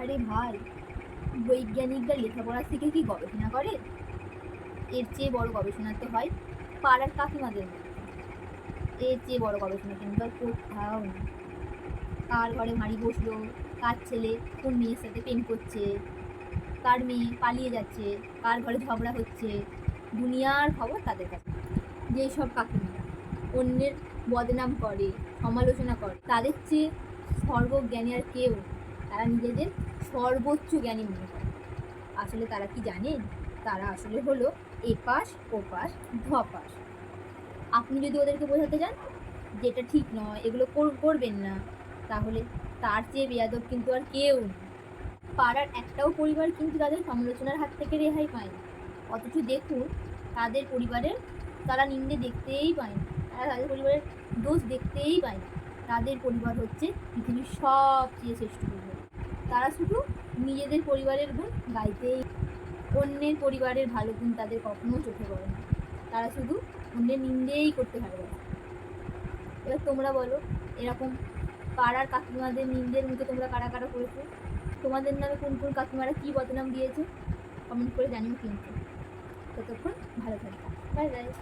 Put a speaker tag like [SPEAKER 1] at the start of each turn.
[SPEAKER 1] আরে ভাই, বৈজ্ঞানিকরা লেখাপড়া শিখে কি গবেষণা করে? এর চেয়ে বড় গবেষণা তো হয় পাড়ার কাকিমাদের মধ্যে। এর চেয়ে বড় গবেষণা কিন্তু আর কোথাও নেই। কার ঘরে ভাঁড়ি বসলো, কার ছেলে কোন মেয়ের সাথে প্রেম করছে, কার মেয়ে পালিয়ে যাচ্ছে, কার ঘরে ঝগড়া হচ্ছে, দুনিয়ার খবর তাদের কাছে। যেই সব কাকিমারা অন্যের বদনাম করে, সমালোচনা করে, তাদের চেয়ে সর্বজ্ঞানী আর কেউ নেই। তারা নিজেদের সর্বোচ্চ জ্ঞানী মনে করে। আসলে তারা কি জানেন? তারা আসলে হলো এপাশ ওপাশ ধপাশ। আপনি যদি ওদেরকে বোঝাতে যান যেটা ঠিক নয়, এগুলো করবেন না, তাহলে তার চেয়ে বেয়াদব কিন্তু আর কেউ নেই। পাড়ার একটাও পরিবার কিন্তু তাদের সমালোচনার হাত থেকে রেহাই পায় না। অথচ দেখুন, তাদের পরিবারের তারা নিন্দে দেখতেই পায় না, তারা তাদের পরিবারের দোষ দেখতেই পায় না। তাদের পরিবার হচ্ছে পৃথিবীর সবচেয়ে শ্রেষ্ঠ পরিবার। তারা শুধু নিজেদের পরিবারের গুণ গাইতেই, অন্যের পরিবারের ভালো গুণ তাদের কখনো চোখে পড়ে না। তারা শুধু অন্যের নিন্দেই করতে ভালোবাসে। এবার তোমরা বলো, এরকম পাড়ার কাকিমাদের নিন্দের মুখে তোমরা কারা কারা করেছো? তোমাদের নামে কোন কোন কাকিমারা কি বদনাম দিয়েছে? কমেন্ট করে জানিও কিন্তু। ততক্ষণ ভালো থাকবে। Bye bye.